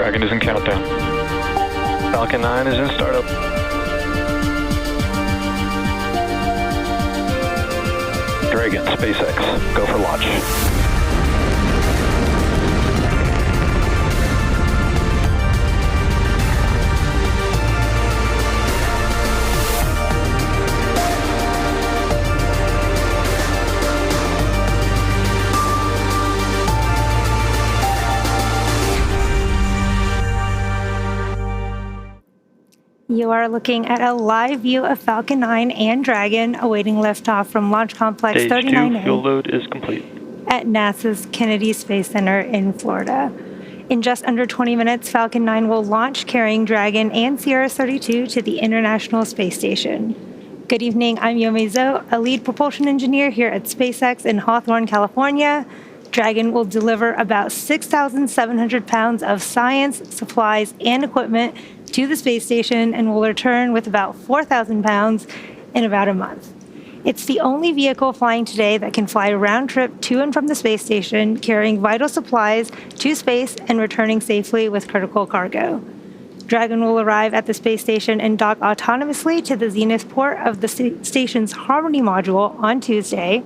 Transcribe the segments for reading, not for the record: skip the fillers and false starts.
Dragon is in countdown. Falcon 9 is in startup. Dragon, SpaceX, go for launch. You are looking at a live view of Falcon 9 and Dragon awaiting liftoff from Launch Complex Stage 39A 2 fuel load is complete. at NASA's Kennedy Space Center in Florida. In just under 20 minutes, Falcon 9 will launch carrying Dragon and CRS-32 to the International Space Station. Good evening, I'm Yomei Zhou, a lead propulsion engineer here at SpaceX in Hawthorne, California. Dragon will deliver about 6,700 pounds of science, supplies, and equipment to the space station and will return with about 4,000 pounds in about a month. It's the only vehicle flying today that can fly a round trip to and from the space station, carrying vital supplies to space and returning safely with critical cargo. Dragon will arrive at the space station and dock autonomously to the zenith port of the station's Harmony module on Tuesday.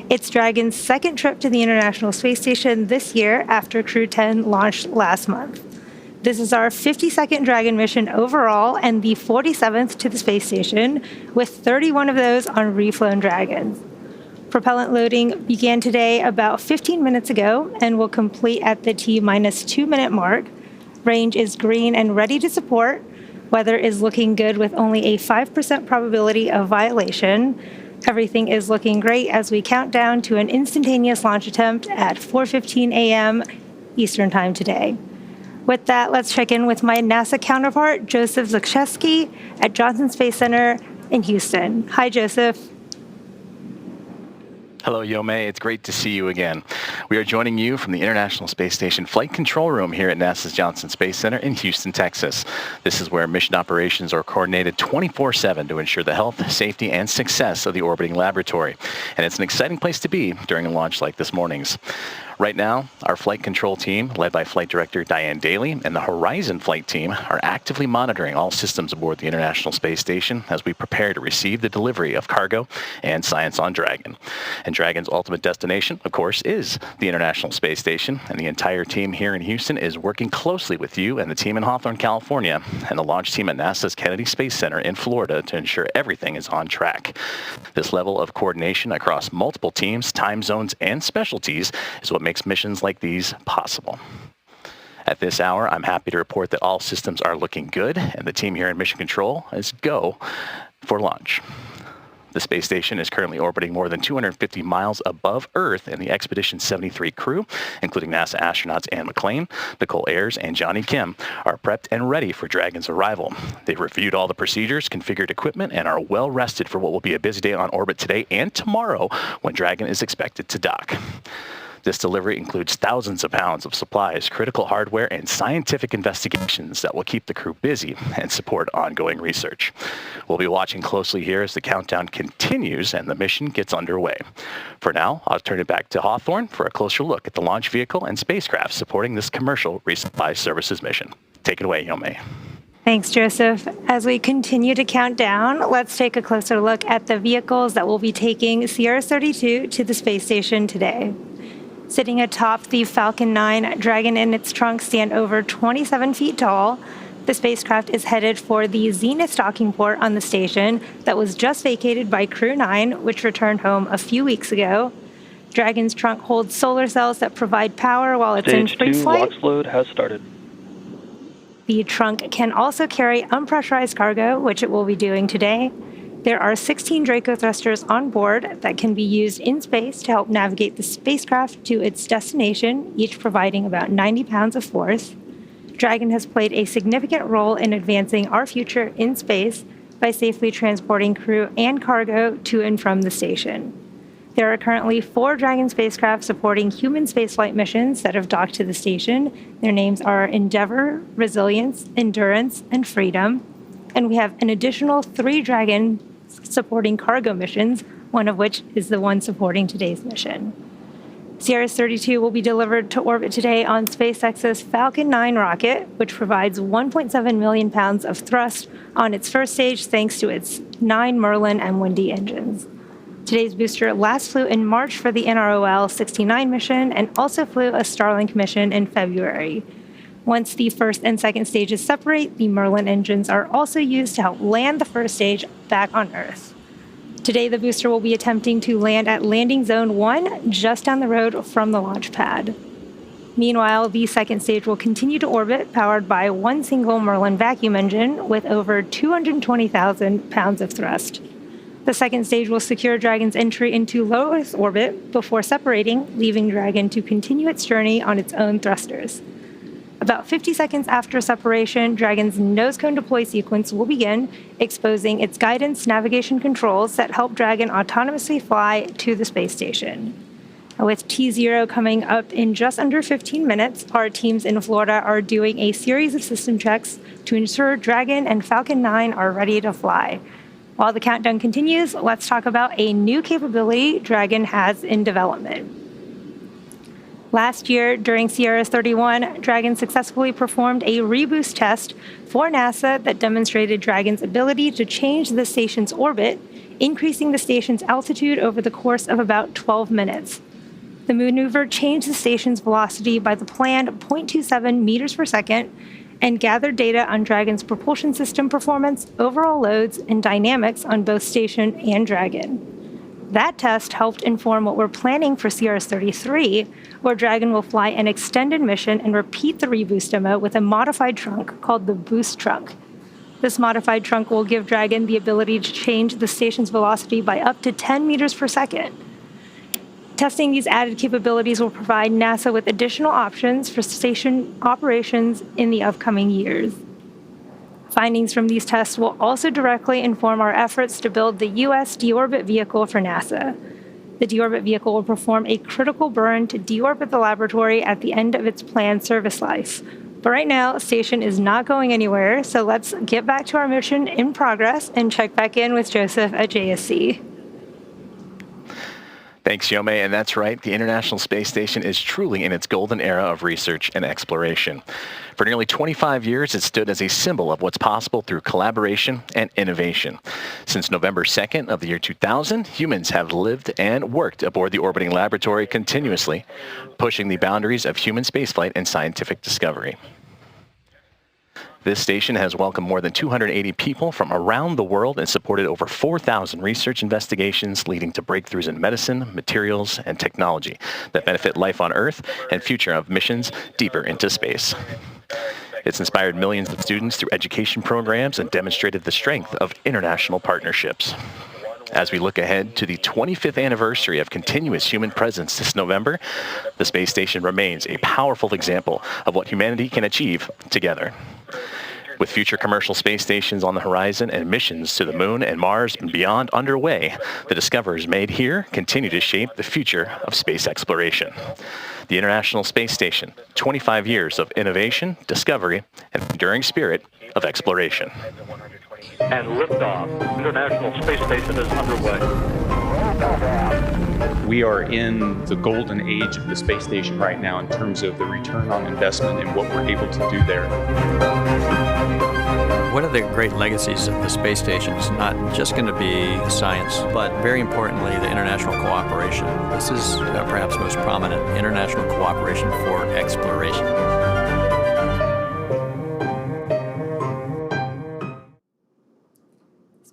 It's Dragon's second trip to the International Space Station this year after Crew 10 launched last month. This is our 52nd Dragon mission overall and the 47th to the space station, with 31 of those on reflown Dragons. Propellant loading began today about 15 minutes ago and will complete at the T-minus 2 minute mark. Range is green and ready to support. Weather is looking good with only a 5% probability of violation. Everything is looking great as we count down to an instantaneous launch attempt at 4:15 a.m. Eastern Time today. With that, let's check in with my NASA counterpart, Joseph Zakrzewski at Johnson Space Center in Houston. Hi, Joseph. Hello, Yomei. It's great to see you again. We are joining you from the International Space Station Flight Control Room here at NASA's Johnson Space Center in Houston, Texas. This is where mission operations are coordinated 24/7 to ensure the health, safety, and success of the orbiting laboratory. And it's an exciting place to be during a launch like this morning's. Right now, our flight control team, led by Flight Director Diane Daly, and the Horizon flight team are actively monitoring all systems aboard the International Space Station as we prepare to receive the delivery of cargo and science on Dragon. And Dragon's ultimate destination, of course, is the International Space Station, and the entire team here in Houston is working closely with you and the team in Hawthorne, California, and the launch team at NASA's Kennedy Space Center in Florida to ensure everything is on track. This level of coordination across multiple teams, time zones, and specialties is what makes missions like these possible. At this hour, I'm happy to report that all systems are looking good, and the team here in Mission Control is go for launch. The space station is currently orbiting more than 250 miles above Earth, and the Expedition 73 crew, including NASA astronauts Anne McClain, Nicole Ayers, and Johnny Kim, are prepped and ready for Dragon's arrival. They've reviewed all the procedures, configured equipment, and are well rested for what will be a busy day on orbit today and tomorrow when Dragon is expected to dock. This delivery includes thousands of pounds of supplies, critical hardware, and scientific investigations that will keep the crew busy and support ongoing research. We'll be watching closely here as the countdown continues and the mission gets underway. For now, I'll turn it back to Hawthorne for a closer look at the launch vehicle and spacecraft supporting this commercial resupply services mission. Take it away, Yomei. Thanks, Joseph. As we continue to count down, let's take a closer look at the vehicles that will be taking CRS-32 to the space station today. Sitting atop the Falcon 9, Dragon and its trunk stand over 27 feet tall. The spacecraft is headed for the zenith docking port on the station that was just vacated by Crew 9, which returned home a few weeks ago. Dragon's trunk holds solar cells that provide power while it's in free flight. Stage 2 LOX load has started. The trunk can also carry unpressurized cargo, which it will be doing today. There are 16 Draco thrusters on board that can be used in space to help navigate the spacecraft to its destination, each providing about 90 pounds of force. Dragon has played a significant role in advancing our future in space by safely transporting crew and cargo to and from the station. There are currently 4 Dragon spacecraft supporting human spaceflight missions that have docked to the station. Their names are Endeavour, Resilience, Endurance, and Freedom. And we have an additional 3 Dragon supporting cargo missions, one of which is the one supporting today's mission. CRS-32 will be delivered to orbit today on SpaceX's Falcon 9 rocket, which provides 1.7 million pounds of thrust on its first stage thanks to its 9 Merlin M1D engines. Today's booster last flew in March for the NROL 69 mission and also flew a Starlink mission in February. Once the first and second stages separate, the Merlin engines are also used to help land the first stage back on Earth. Today, the booster will be attempting to land at Landing Zone 1, just down the road from the launch pad. Meanwhile, the second stage will continue to orbit, powered by one single Merlin vacuum engine with over 220,000 pounds of thrust. The second stage will secure Dragon's entry into low Earth orbit before separating, leaving Dragon to continue its journey on its own thrusters. About 50 seconds after separation, Dragon's nose cone deploy sequence will begin, exposing its guidance navigation controls that help Dragon autonomously fly to the space station. With T0 coming up in just under 15 minutes, our teams in Florida are doing a series of system checks to ensure Dragon and Falcon 9 are ready to fly. While the countdown continues, let's talk about a new capability Dragon has in development. Last year, during CRS-31, Dragon successfully performed a reboost test for NASA that demonstrated Dragon's ability to change the station's orbit, increasing the station's altitude over the course of about 12 minutes. The maneuver changed the station's velocity by the planned 0.27 meters per second and gathered data on Dragon's propulsion system performance, overall loads, and dynamics on both station and Dragon. That test helped inform what we're planning for CRS-33, where Dragon will fly an extended mission and repeat the reboost demo with a modified trunk called the Boost Trunk. This modified trunk will give Dragon the ability to change the station's velocity by up to 10 meters per second. Testing these added capabilities will provide NASA with additional options for station operations in the upcoming years. Findings from these tests will also directly inform our efforts to build the U.S. deorbit vehicle for NASA. The deorbit vehicle will perform a critical burn to deorbit the laboratory at the end of its planned service life. But right now, station is not going anywhere, so let's get back to our mission in progress and check back in with Joseph at JSC. Thanks, Yome, and that's right. The International Space Station is truly in its golden era of research and exploration. For nearly 25 years, it stood as a symbol of what's possible through collaboration and innovation. Since November 2nd of the year 2000, humans have lived and worked aboard the orbiting laboratory continuously, pushing the boundaries of human spaceflight and scientific discovery. This station has welcomed more than 280 people from around the world and supported over 4,000 research investigations leading to breakthroughs in medicine, materials, and technology that benefit life on Earth and future of missions deeper into space. It's inspired millions of students through education programs and demonstrated the strength of international partnerships. As we look ahead to the 25th anniversary of continuous human presence this November, the space station remains a powerful example of what humanity can achieve together. With future commercial space stations on the horizon and missions to the Moon and Mars and beyond underway, the discoveries made here continue to shape the future of space exploration. The International Space Station, 25 years of innovation, discovery, and enduring spirit of exploration. And liftoff. International Space Station is underway. We are in the golden age of the space station right now in terms of the return on investment and what we're able to do there. One of the great legacies of the space station is not just going to be science, but very importantly, the international cooperation. This is perhaps most prominent, international cooperation for exploration.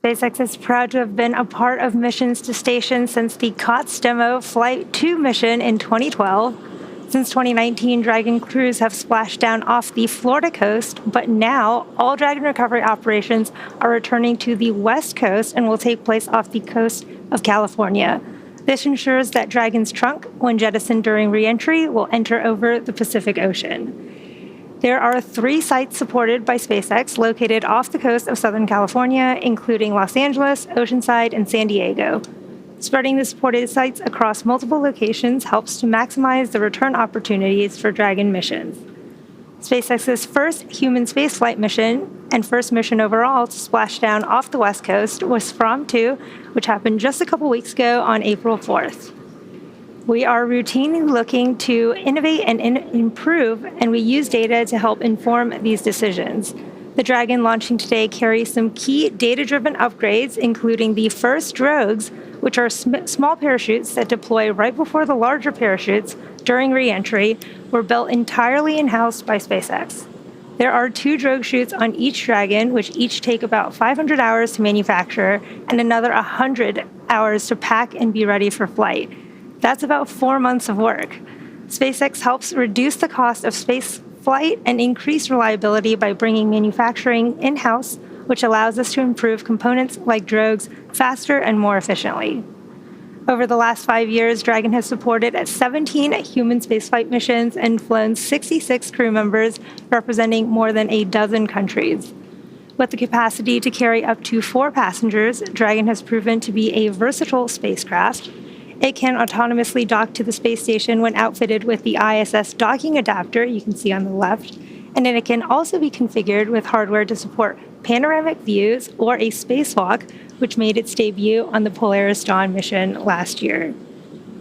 SpaceX is proud to have been a part of missions to station since the COTS demo Flight 2 mission in 2012. Since 2019, Dragon crews have splashed down off the Florida coast, but now all Dragon recovery operations are returning to the West Coast and will take place off the coast of California. This ensures that Dragon's trunk, when jettisoned during re-entry, will enter over the Pacific Ocean. There are 3 sites supported by SpaceX located off the coast of Southern California, including Los Angeles, Oceanside, and San Diego. Spreading the supported sites across multiple locations helps to maximize the return opportunities for Dragon missions. SpaceX's first human spaceflight mission and first mission overall to splash down off the West Coast was From 2, which happened just a couple weeks ago on April 4th. We are routinely looking to innovate and improve, and we use data to help inform these decisions. The Dragon launching today carries some key data-driven upgrades, including the first drogues, which are small parachutes that deploy right before the larger parachutes during re-entry, were built entirely in-house by SpaceX. There are 2 drogue chutes on each Dragon, which each take about 500 hours to manufacture and another 100 hours to pack and be ready for flight. That's about 4 months of work. SpaceX helps reduce the cost of space flight and increase reliability by bringing manufacturing in-house, which allows us to improve components like drogues faster and more efficiently. Over the last 5 years, Dragon has supported 17 human spaceflight missions and flown 66 crew members, representing more than a dozen countries. With the capacity to carry up to 4 passengers, Dragon has proven to be a versatile spacecraft. It can autonomously dock to the space station when outfitted with the ISS docking adapter you can see on the left, and then it can also be configured with hardware to support panoramic views or a spacewalk, which made its debut on the Polaris Dawn mission last year.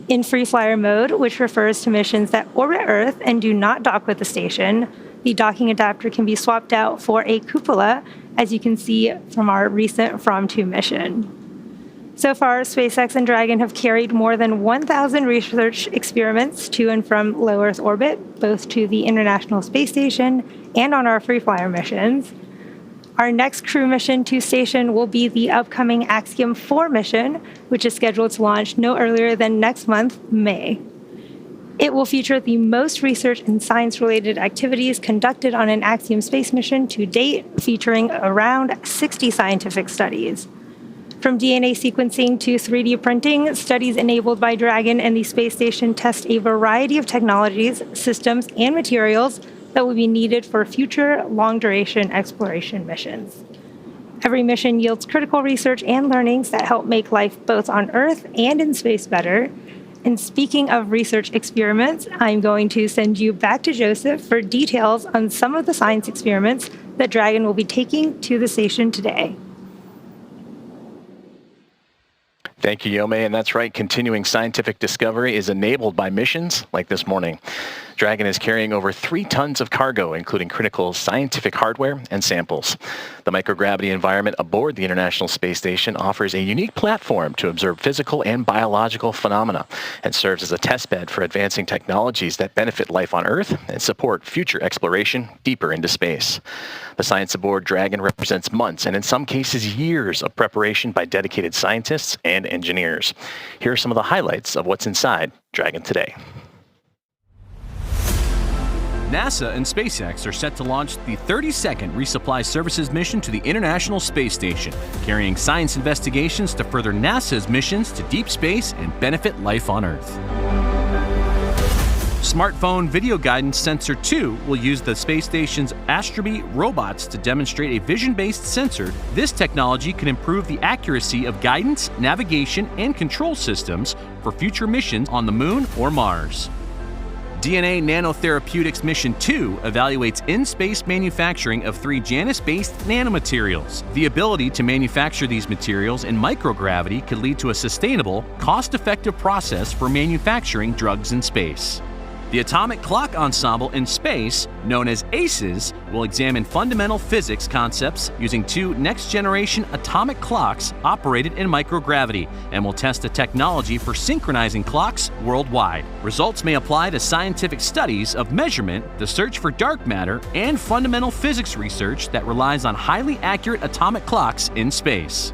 In free flyer mode, which refers to missions that orbit Earth and do not dock with the station, the docking adapter can be swapped out for a cupola, as you can see from our recent From-2 mission. So far, SpaceX and Dragon have carried more than 1,000 research experiments to and from low Earth orbit, both to the International Space Station and on our free flyer missions. Our next crew mission to station will be the upcoming Axiom 4 mission, which is scheduled to launch no earlier than next month, May. It will feature the most research and science-related activities conducted on an Axiom space mission to date, featuring around 60 scientific studies. From DNA sequencing to 3D printing, studies enabled by Dragon and the space station test a variety of technologies, systems, and materials that will be needed for future long-duration exploration missions. Every mission yields critical research and learnings that help make life both on Earth and in space better. And speaking of research experiments, I'm going to send you back to Joseph for details on some of the science experiments that Dragon will be taking to the station today. Thank you, Yome. And that's right, continuing scientific discovery is enabled by missions like this morning. Dragon is carrying over 3 tons of cargo, including critical scientific hardware and samples. The microgravity environment aboard the International Space Station offers a unique platform to observe physical and biological phenomena and serves as a testbed for advancing technologies that benefit life on Earth and support future exploration deeper into space. The science aboard Dragon represents months and in some cases years of preparation by dedicated scientists and engineers. Here are some of the highlights of what's inside Dragon today. NASA and SpaceX are set to launch the 32nd Resupply Services mission to the International Space Station, carrying science investigations to further NASA's missions to deep space and benefit life on Earth. Smartphone Video Guidance Sensor 2 will use the space station's Astrobee robots to demonstrate a vision-based sensor. This technology can improve the accuracy of guidance, navigation, and control systems for future missions on the Moon or Mars. DNA Nanotherapeutics Mission 2 evaluates in-space manufacturing of 3 Janus-based nanomaterials. The ability to manufacture these materials in microgravity could lead to a sustainable, cost-effective process for manufacturing drugs in space. The Atomic Clock Ensemble in Space, known as ACES, will examine fundamental physics concepts using 2 next-generation atomic clocks operated in microgravity and will test a technology for synchronizing clocks worldwide. Results may apply to scientific studies of measurement, the search for dark matter, and fundamental physics research that relies on highly accurate atomic clocks in space.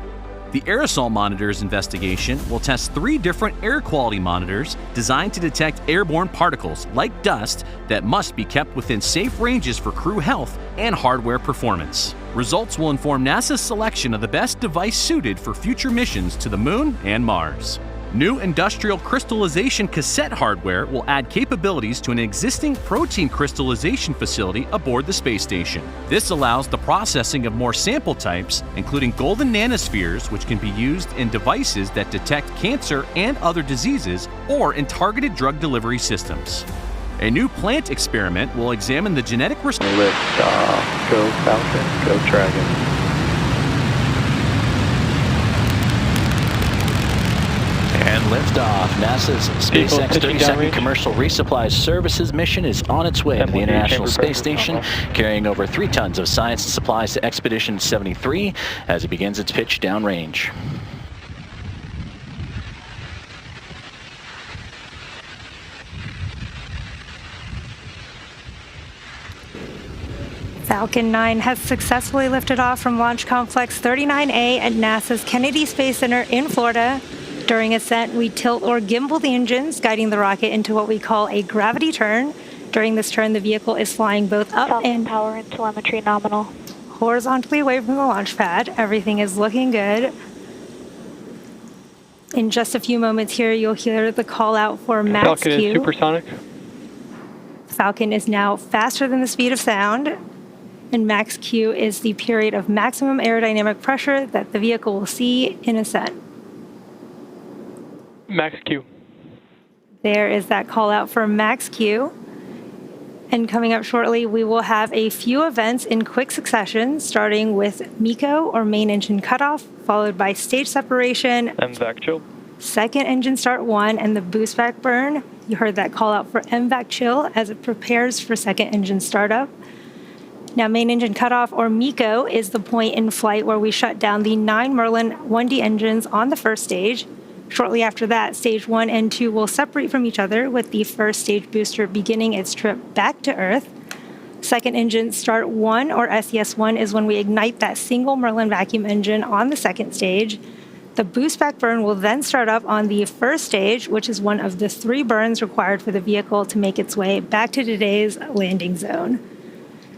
The Aerosol Monitors investigation will test 3 different air quality monitors designed to detect airborne particles, like dust, that must be kept within safe ranges for crew health and hardware performance. Results will inform NASA's selection of the best device suited for future missions to the Moon and Mars. New industrial crystallization cassette hardware will add capabilities to an existing protein crystallization facility aboard the space station. This allows the processing of more sample types, including golden nanospheres, which can be used in devices that detect cancer and other diseases or in targeted drug delivery systems. A new plant experiment will examine the genetic response. Lift off. Go Falcon. Go Dragon. And liftoff. NASA's SpaceX 30-second commercial resupply services mission is on its way to the International Space Station, carrying over 3 tons of science and supplies to Expedition 73 as it begins its pitch downrange. Falcon 9 has successfully lifted off from Launch Complex 39A at NASA's Kennedy Space Center in Florida. During ascent, we tilt or gimbal the engines, guiding the rocket into what we call a gravity turn. During this turn, the vehicle is flying both up and power and telemetry nominal. Horizontally away from the launch pad. Everything is looking good. In just a few moments here, you'll hear the call out for max Falcon Q. is supersonic. Falcon is now faster than the speed of sound. And max Q is the period of maximum aerodynamic pressure that the vehicle will see in ascent. Max Q. There is that call out for max Q. And coming up shortly, we will have a few events in quick succession, starting with MECO, or main engine cutoff, followed by stage separation, MVAC chill. second engine start 1, and the boost back burn. You heard that call out for MVAC chill as it prepares for second engine startup. Now, main engine cutoff, or MECO, is the point in flight where we shut down the 9 Merlin 1D engines on the first stage. Shortly after that, stage 1 and 2 will separate from each other, with the first stage booster beginning its trip back to Earth. Second engine start 1, or SES-1, is when we ignite that single Merlin vacuum engine on the second stage. The boost back burn will then start up on the first stage, which is one of the 3 burns required for the vehicle to make its way back to today's landing zone.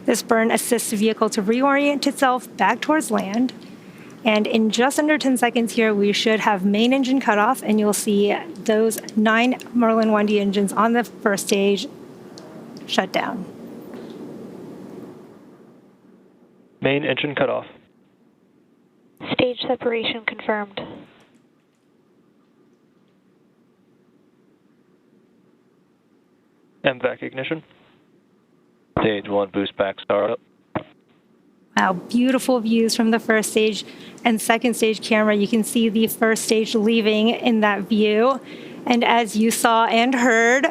This burn assists the vehicle to reorient itself back towards land. And in just under 10 seconds here, we should have main engine cutoff, and you'll see those 9 Merlin 1D engines on the first stage shut down. Main engine cutoff. Stage separation confirmed. MVAC ignition. Stage 1 boost back startup. Wow, beautiful views from the first stage and second stage camera. You can see the first stage leaving in that view. And as you saw and heard,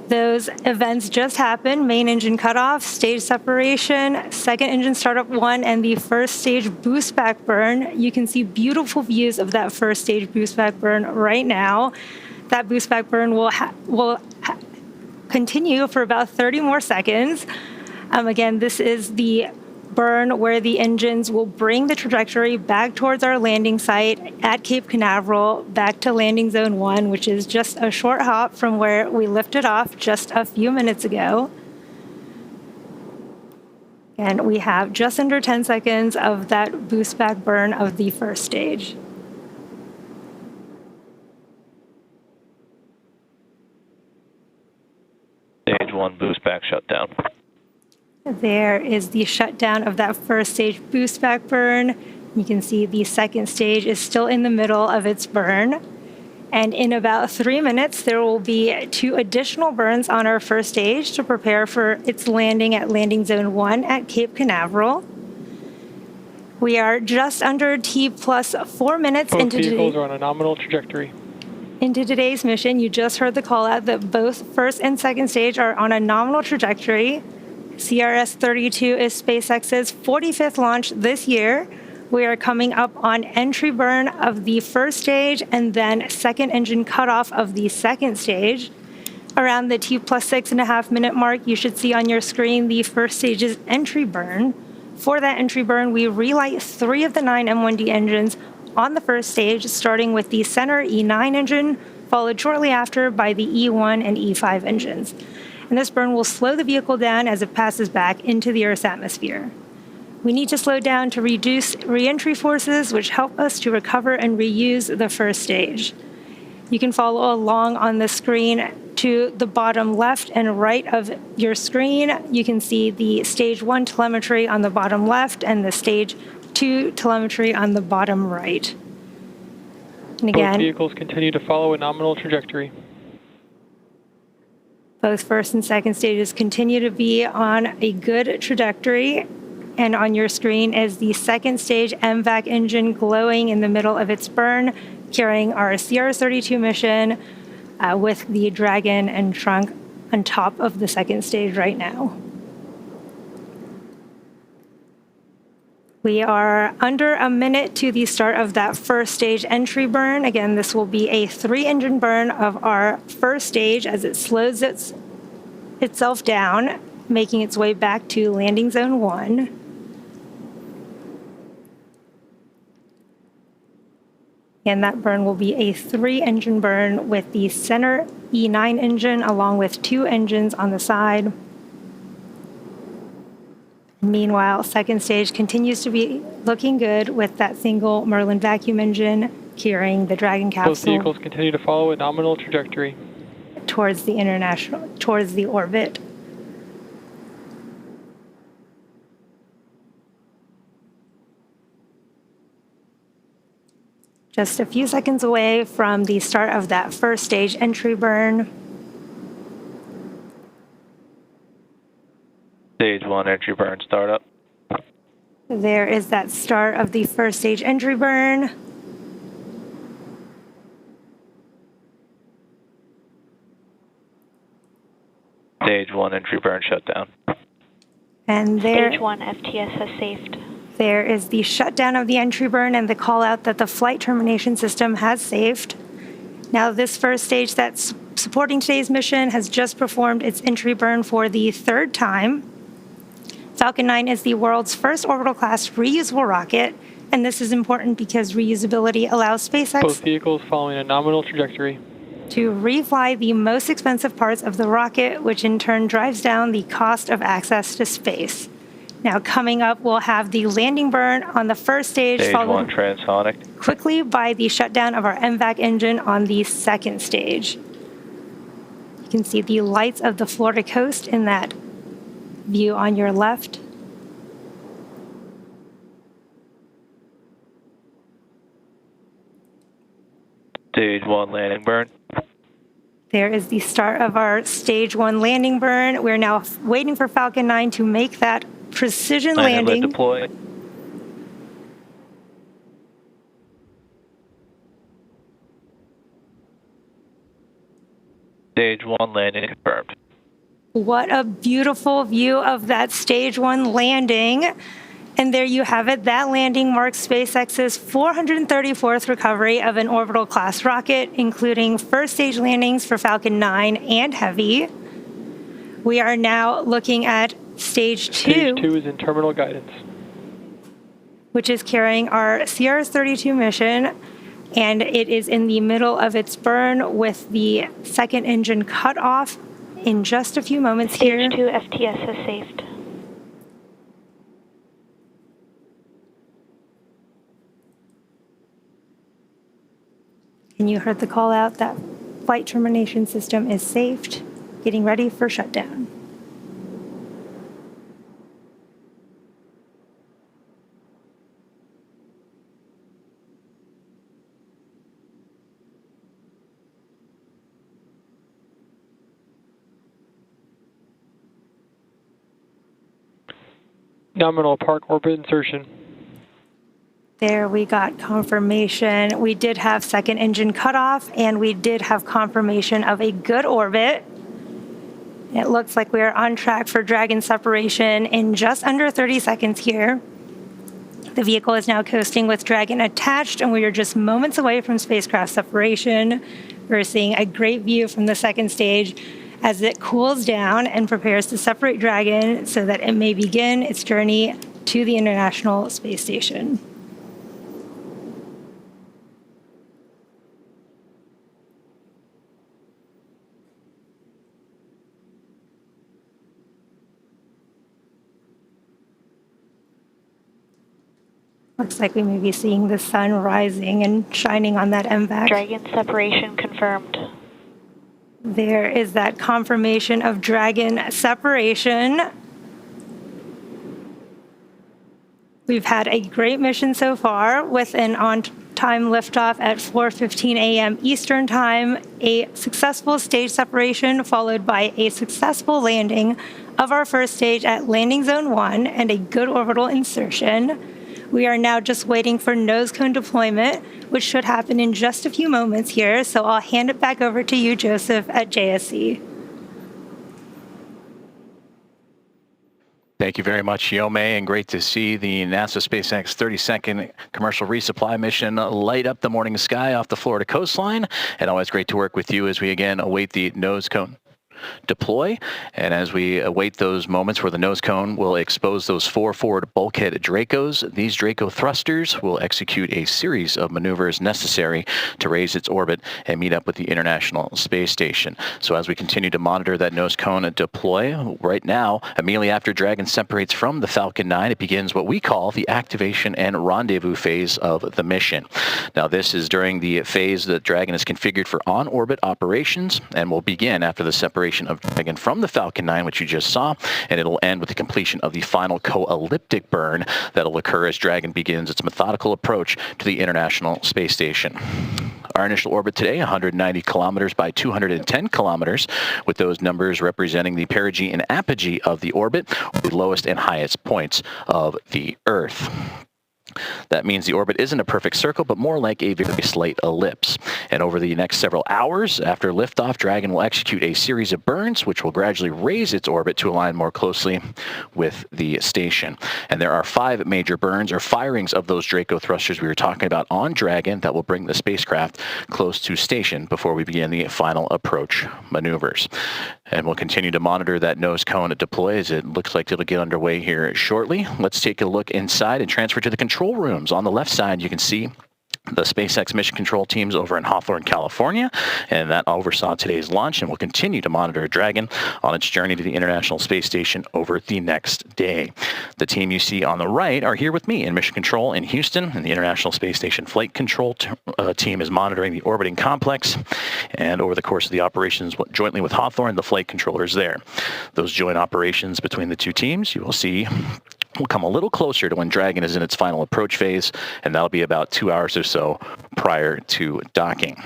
those events just happened. Main engine cutoff, stage separation, second engine startup 1, and the first stage boost back burn. You can see beautiful views of that first stage boost back burn right now. That boost back burn will continue for about 30 more seconds. Again, this is the burn where the engines will bring the trajectory back towards our landing site at Cape Canaveral, back to landing zone 1, which is just a short hop from where we lifted off just a few minutes ago. And we have just under 10 seconds of that boost back burn of the first stage. Stage 1 boost back shutdown. There is the shutdown of that first stage boost back burn. You can see the second stage is still in the middle of its burn. And in about 3 minutes, there will be 2 additional burns on our first stage to prepare for its landing at landing zone 1 at Cape Canaveral. We are just under T plus 4 minutes Both into vehicles are on a nominal trajectory. Into today's mission. You just heard the call out that both first and second stage are on a nominal trajectory. CRS-32 is SpaceX's 45th launch this year. We are coming up on entry burn of the first stage and then second engine cutoff of the second stage. Around the T plus 6.5 minute mark, you should see on your screen the first stage's entry burn. For that entry burn, we relight 3 of the 9 M1D engines on the first stage, starting with the center E9 engine, followed shortly after by the E1 and E5 engines. And this burn will slow the vehicle down as it passes back into the Earth's atmosphere. We need to slow down to reduce re-entry forces, which help us to recover and reuse the first stage. You can follow along on the screen to the bottom left and right of your screen. You can see the stage 1 telemetry on the bottom left and the stage 2 telemetry on the bottom right. And again, Both vehicles continue to follow a nominal trajectory. both first and second stages continue to be on a good trajectory. And on your screen is the second stage MVAC engine glowing in the middle of its burn. carrying our CRS-32 mission with the Dragon and trunk on top of the second stage right now. We are under a minute to the start of that first stage entry burn. Again, this will be a 3-engine burn of our first stage as it slows itself down, making its way back to landing zone 1. And that burn will be a 3-engine burn with the center E9 engine along with 2 engines on the side. Meanwhile, second stage continues to be looking good with that single Merlin vacuum engine carrying the Dragon capsule. Both vehicles continue to follow a nominal trajectory towards the orbit. Just a few seconds away from the start of that first stage entry burn. Stage 1 entry burn startup. There is that start of the first stage entry burn. Stage 1 entry burn shutdown. And there, Stage 1 FTS has saved. there is the shutdown of the entry burn and the call out that the flight termination system has saved. Now this first stage that's supporting today's mission has just performed its entry burn for the 3rd time. Falcon 9 is the world's first orbital class reusable rocket, and this is important because reusability allows SpaceX Both vehicles following a nominal trajectory to refly the most expensive parts of the rocket, which in turn drives down the cost of access to space. Now coming up, we'll have the landing burn on the first stage, Stage 1 followed transonic. quickly by the shutdown of our MVAC engine on the second stage. You can see the lights of the Florida coast in that view on your left. Stage 1 landing burn. There is the start of our stage 1 landing burn. We're now waiting for Falcon 9 to make that precision landing. Deploy. Stage 1 landing confirmed. What a beautiful view of that stage 1 landing. And there you have it. That landing marks SpaceX's 434th recovery of an orbital class rocket, including first stage landings for Falcon 9 and Heavy. We are now looking at stage 2. Stage 2 is in terminal guidance. Which is carrying our CRS-32 mission, and it is in the middle of its burn with the second engine cut off in just a few moments here. Stage 2 FTS has saved. And you heard the call out that flight termination system is saved, getting ready for shutdown. Nominal park orbit insertion. There we got confirmation. We did have second engine cutoff, and we did have confirmation of a good orbit. It looks like we are on track for Dragon separation in just under 30 seconds here. The vehicle is now coasting with Dragon attached, and we are just moments away from spacecraft separation. We're seeing a great view from the second stage as it cools down and prepares to separate Dragon so that it may begin its journey to the International Space Station. Looks like we may be seeing the sun rising and shining on that MVAC. Dragon separation confirmed. There is that confirmation of Dragon separation. We've had a great mission so far with an on-time liftoff at 4:15 a.m. Eastern Time, a successful stage separation followed by a successful landing of our first stage at landing zone 1 and a good orbital insertion. We are now just waiting for nose cone deployment, which should happen in just a few moments here. So I'll hand it back over to you, Joseph, at JSC. Thank you very much, Yome, and great to see the NASA SpaceX 32nd commercial resupply mission light up the morning sky off the Florida coastline. And always great to work with you as we again await the nose cone deploy. And as we await those moments where the nose cone will expose those 4 forward bulkhead Dracos, these Draco thrusters will execute a series of maneuvers necessary to raise its orbit and meet up with the International Space Station. So as we continue to monitor that nose cone deploy, right now, immediately after Dragon separates from the Falcon 9, it begins what we call the activation and rendezvous phase of the mission. Now, this is during the phase that Dragon is configured for on-orbit operations and will begin after the separation of Dragon from the Falcon 9, which you just saw, and it'll end with the completion of the final co-elliptic burn that'll occur as Dragon begins its methodical approach to the International Space Station. Our initial orbit today, 190 kilometers by 210 kilometers, with those numbers representing the perigee and apogee of the orbit, the lowest and highest points of the Earth. That means the orbit isn't a perfect circle, but more like a very slight ellipse. And over the next several hours after liftoff, Dragon will execute a series of burns, which will gradually raise its orbit to align more closely with the station. And there are 5 major burns or firings of those Draco thrusters we were talking about on Dragon that will bring the spacecraft close to station before we begin the final approach maneuvers. And we'll continue to monitor that nose cone deploy as it looks like it'll get underway here shortly. Let's take a look inside and transfer to the control rooms. On the left side, you can see the SpaceX mission control teams over in Hawthorne, California, and that oversaw today's launch and will continue to monitor Dragon on its journey to the International Space Station over the next day. The team you see on the right are here with me in mission control in Houston, and the International Space Station flight control team is monitoring the orbiting complex, and over the course of the operations jointly with Hawthorne, the flight controller is there. Those joint operations between the two teams, you will see, will come a little closer to when Dragon is in its final approach phase, and that'll be about 2 hours or so prior to docking.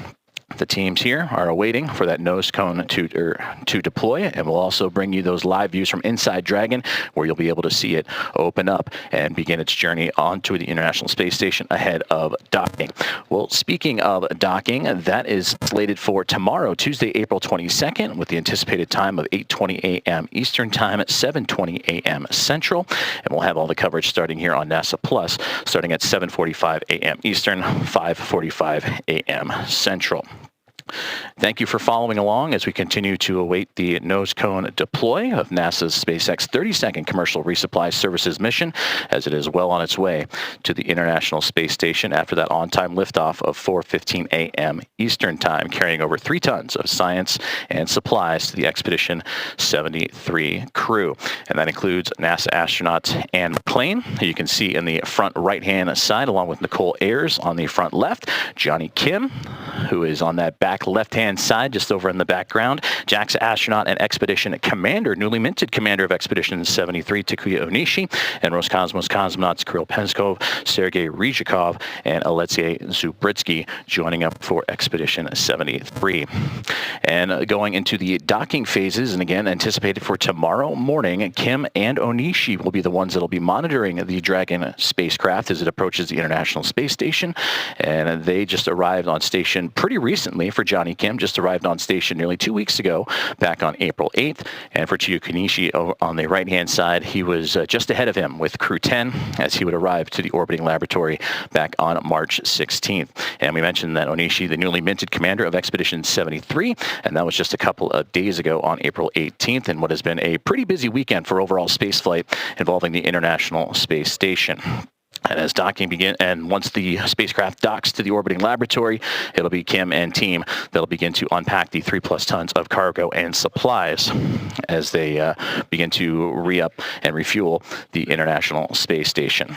The teams here are awaiting for that nose cone to deploy, and we'll also bring you those live views from inside Dragon, where you'll be able to see it open up and begin its journey onto the International Space Station ahead of docking. Well, speaking of docking, that is slated for tomorrow, Tuesday, April 22nd, with the anticipated time of 8:20 a.m. Eastern Time at 7:20 a.m. Central, and we'll have all the coverage starting here on NASA Plus, starting at 7:45 a.m. Eastern, 5:45 a.m. Central. Thank you for following along as we continue to await the nose cone deploy of NASA's SpaceX 32nd commercial resupply services mission, as it is well on its way to the International Space Station after that on-time liftoff of 4:15 a.m. Eastern Time, carrying over 3 tons of science and supplies to the Expedition 73 crew. And that includes NASA astronauts Anne McClain, who you can see in the front right-hand side, along with Nicole Ayers on the front left, Johnny Kim, who is on that back left-hand side, just over in the background, JAXA astronaut and Expedition Commander, newly minted Commander of Expedition 73, Takuya Onishi, and Roscosmos cosmonauts Kirill Penskov, Sergei Ryzhikov, and Alexei Zubritsky joining up for Expedition 73. And going into the docking phases, and again, anticipated for tomorrow morning, Kim and Onishi will be the ones that will be monitoring the Dragon spacecraft as it approaches the International Space Station, and they just arrived on station pretty recently. For Johnny Kim, just arrived on station nearly 2 weeks ago, back on April 8th. And for Takuya Onishi on the right-hand side, he was just ahead of him with Crew 10 as he would arrive to the orbiting laboratory back on March 16th. And we mentioned that Onishi, the newly minted Commander of Expedition 73, and that was just a couple of days ago on April 18th, in what has been a pretty busy weekend for overall spaceflight involving the International Space Station. And as docking begins, and once the spacecraft docks to the orbiting laboratory, it'll be Kim and team that'll begin to unpack the 3+ tons of cargo and supplies as they begin to re-up and refuel the International Space Station.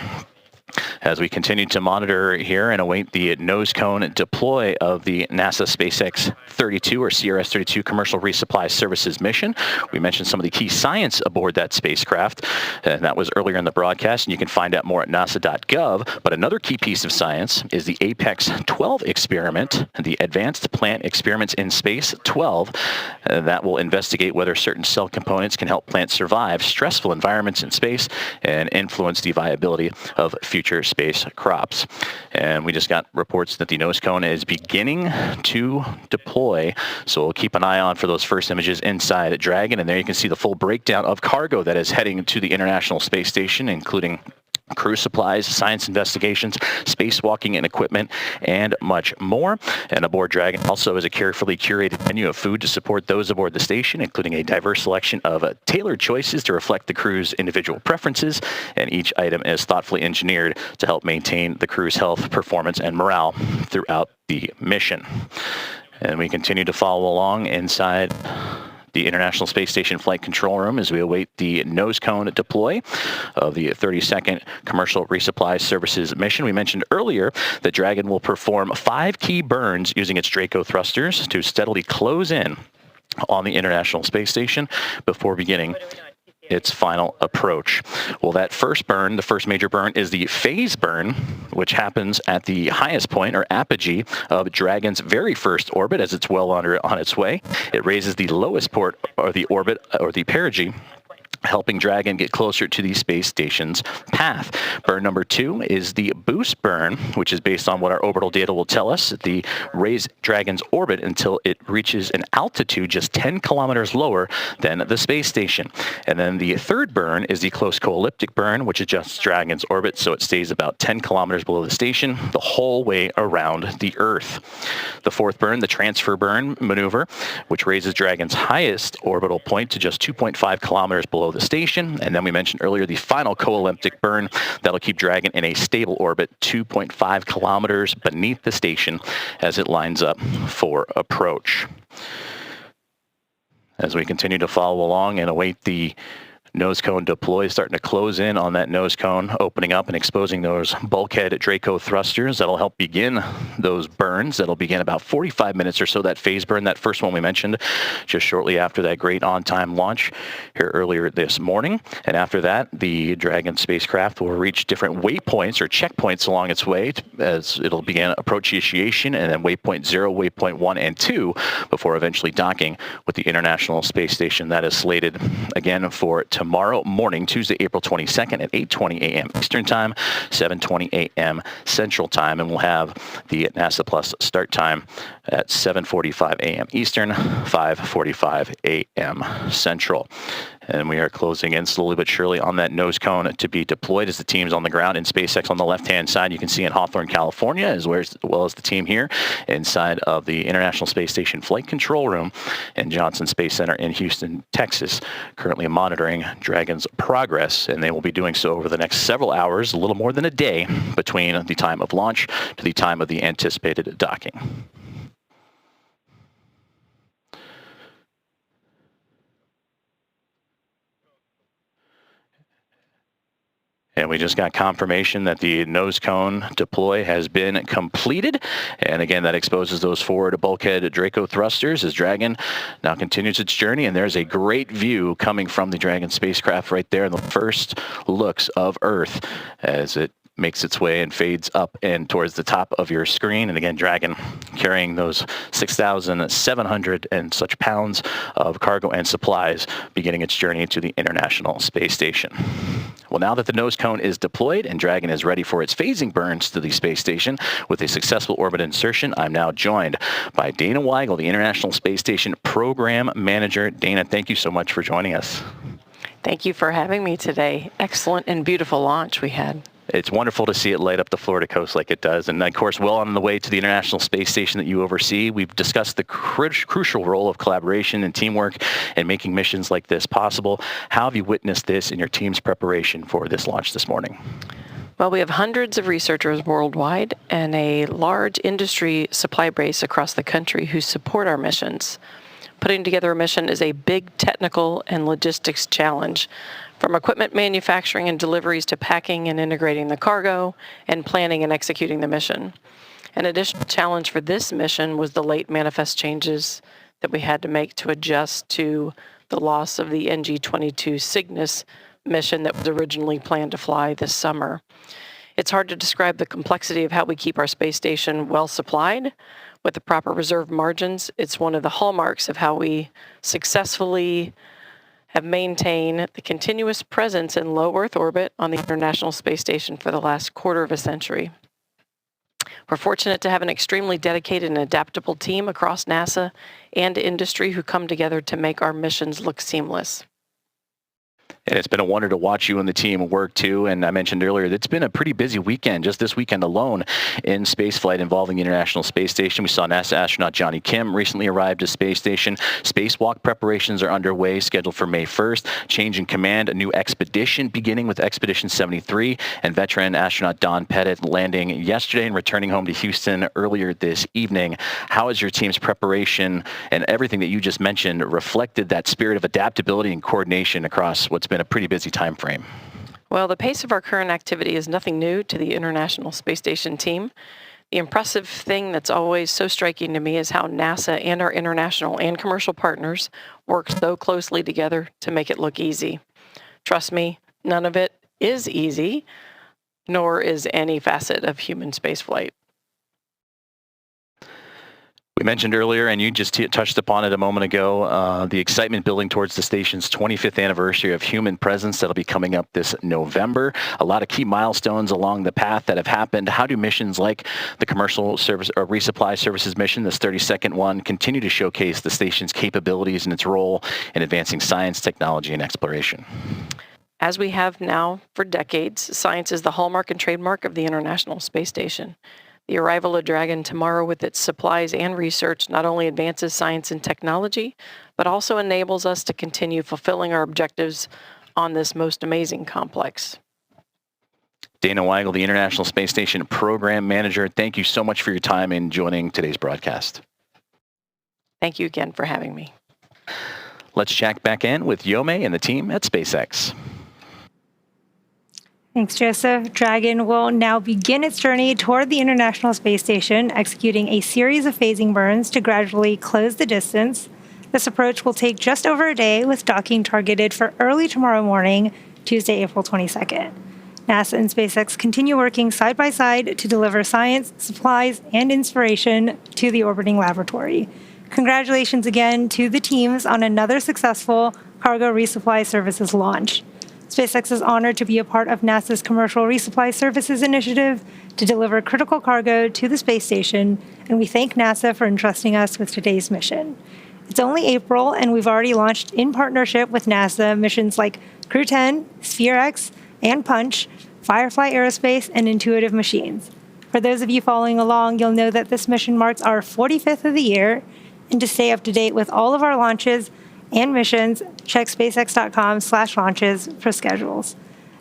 As we continue to monitor here and await the nose cone deploy of the NASA SpaceX 32 or CRS-32 commercial resupply services mission, we mentioned some of the key science aboard that spacecraft, and that was earlier in the broadcast, and you can find out more at nasa.gov. But another key piece of science is the APEX 12 experiment, the Advanced Plant Experiments in Space 12, that will investigate whether certain cell components can help plants survive stressful environments in space and influence the viability of future future space crops. And we just got reports that the nose cone is beginning to deploy, so we'll keep an eye on for those first images inside Dragon. And there you can see the full breakdown of cargo that is heading to the International Space Station, including crew supplies, science investigations, spacewalking and equipment, and much more. And aboard Dragon also is a carefully curated menu of food to support those aboard the station, including a diverse selection of tailored choices to reflect the crew's individual preferences. And each item is thoughtfully engineered to help maintain the crew's health, performance, and morale throughout the mission. And we continue to follow along inside the International Space Station Flight Control Room as we await the nose cone deploy of the 32nd Commercial Resupply Services mission. We mentioned earlier that Dragon will perform 5 key burns using its Draco thrusters to steadily close in on the International Space Station before beginning its final approach. Well, that first burn, the first major burn, is the phase burn, which happens at the highest point or apogee of Dragon's very first orbit as it's well on its way. It raises the lowest port or the orbit or the perigee, helping Dragon get closer to the space station's path. Burn number 2 is the boost burn, which is based on what our orbital data will tell us. The raise Dragon's orbit until it reaches an altitude just 10 kilometers lower than the space station. And then the third burn is the close co-elliptic burn, which adjusts Dragon's orbit so it stays about 10 kilometers below the station the whole way around the Earth. The fourth burn, the transfer burn maneuver, which raises Dragon's highest orbital point to just 2.5 kilometers below the station. And then we mentioned earlier the final co-elliptic burn that'll keep Dragon in a stable orbit 2.5 kilometers beneath the station as it lines up for approach. As we continue to follow along and await the nose cone deploy, starting to close in on that nose cone, opening up and exposing those bulkhead Draco thrusters. That'll help begin those burns. That'll begin about 45 minutes or so, that phase burn, that first one we mentioned, just shortly after that great on-time launch here earlier this morning. And after that, the Dragon spacecraft will reach different waypoints or checkpoints along its way as it'll begin approach initiation, and then waypoint 0, waypoint 1, and 2 before eventually docking with the International Space Station. That is slated again for tomorrow morning, Tuesday, April 22nd at 8:20 a.m. Eastern Time, 7:20 a.m. Central Time, and we'll have the NASA Plus start time at 7:45 a.m. Eastern, 5:45 a.m. Central. And we are closing in slowly but surely on that nose cone to be deployed as the team's on the ground in SpaceX on the left-hand side. You can see in Hawthorne, California, as well as the team here inside of the International Space Station Flight Control Room and Johnson Space Center in Houston, Texas, currently monitoring Dragon's progress. And they will be doing so over the next several hours, a little more than a day, between the time of launch to the time of the anticipated docking. And we just got confirmation that the nose cone deploy has been completed. And again, that exposes those forward bulkhead Draco thrusters as Dragon now continues its journey. And there's a great view coming from the Dragon spacecraft right there in the first looks of Earth as it makes its way and fades up and towards the top of your screen. And again, Dragon carrying those 6,700 and such pounds of cargo and supplies, beginning its journey to the International Space Station. Well, now that the nose cone is deployed and Dragon is ready for its phasing burns to the space station with a successful orbit insertion, I'm now joined by Dana Weigel, the International Space Station Program Manager. Dana, thank you so much for joining us. Thank you for having me today. Excellent and beautiful launch we had. It's wonderful to see it light up the Florida coast like it does. And of course, well on the way to the International Space Station that you oversee, we've discussed the crucial role of collaboration and teamwork in making missions like this possible. How have you witnessed this in your team's preparation for this launch this morning? Well, we have hundreds of researchers worldwide and a large industry supply base across the country who support our missions. Putting together a mission is a big technical and logistics challenge, from equipment manufacturing and deliveries to packing and integrating the cargo and planning and executing the mission. An additional challenge for this mission was the late manifest changes that we had to make to adjust to the loss of the NG-22 Cygnus mission that was originally planned to fly this summer. It's hard to describe the complexity of how we keep our space station well supplied with the proper reserve margins. It's one of the hallmarks of how we successfully have maintained the continuous presence in low Earth orbit on the International Space Station for the last quarter of a century. We're fortunate to have an extremely dedicated and adaptable team across NASA and industry who come together to make our missions look seamless. And it's been a wonder to watch you and the team work too. And I mentioned earlier, it's been a pretty busy weekend, just this weekend alone, in spaceflight involving the International Space Station. We saw NASA astronaut Johnny Kim recently arrived to space station. Spacewalk preparations are underway, scheduled for May 1st. Change in command, a new expedition beginning with Expedition 73, and veteran astronaut Don Pettit landing yesterday and returning home to Houston earlier this evening. How has your team's preparation and everything that you just mentioned reflected that spirit of adaptability and coordination across what's been a pretty busy time frame? Well, the pace of our current activity is nothing new to the International Space Station team. The impressive thing that's always so striking to me is how NASA and our international and commercial partners work so closely together to make it look easy. Trust me, none of it is easy, nor is any facet of human spaceflight. We mentioned earlier, and you just touched upon it a moment ago, the excitement building towards the station's 25th anniversary of human presence that'll be coming up this November. A lot of key milestones along the path that have happened. How do missions like the commercial service or resupply services mission, this 32nd one, continue to showcase the station's capabilities and its role in advancing science, technology, and exploration? As we have now for decades, science is the hallmark and trademark of the International Space Station. The arrival of Dragon tomorrow with its supplies and research not only advances science and technology, but also enables us to continue fulfilling our objectives on this most amazing complex. Dana Weigel, the International Space Station Program Manager, thank you so much for your time in joining today's broadcast. Thank you again for having me. Let's check back in with Yome and the team at SpaceX. Thanks, Joseph. Dragon will now begin its journey toward the International Space Station, executing a series of phasing burns to gradually close the distance. This approach will take just over a day, with docking targeted for early tomorrow morning, Tuesday, April 22nd. NASA and SpaceX continue working side by side to deliver science, supplies, and inspiration to the orbiting laboratory. Congratulations again to the teams on another successful cargo resupply services launch. SpaceX is honored to be a part of NASA's Commercial Resupply Services initiative to deliver critical cargo to the space station, and we thank NASA for entrusting us with today's mission. It's only April, and we've already launched in partnership with NASA missions like Crew 10, SphereX, and Punch, Firefly Aerospace, and Intuitive Machines. For those of you following along, you'll know that this mission marks our 45th of the year, and to stay up to date with all of our launches and missions, check spacex.com/launches for schedules.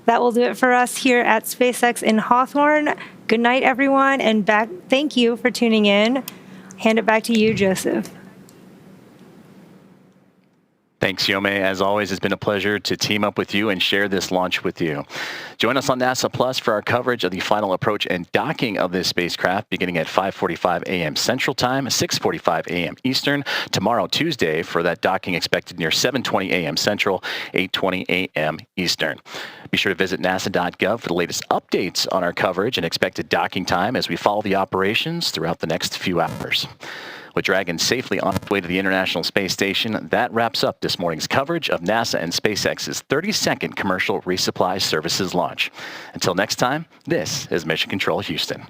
That will do it for us here at SpaceX in Hawthorne. Good night, everyone, and thank you for tuning in. Hand it back to you, Joseph. Thanks, Yome. As always, it's been a pleasure to team up with you and share this launch with you. Join us on NASA Plus for our coverage of the final approach and docking of this spacecraft beginning at 5:45 a.m. Central Time, 6:45 a.m. Eastern. Tomorrow, Tuesday, for that docking expected near 7:20 a.m. Central, 8:20 a.m. Eastern. Be sure to visit nasa.gov for the latest updates on our coverage and expected docking time as we follow the operations throughout the next few hours. With Dragon safely on its way to the International Space Station, that wraps up this morning's coverage of NASA and SpaceX's 32nd Commercial Resupply Services launch. Until next time, this is Mission Control Houston.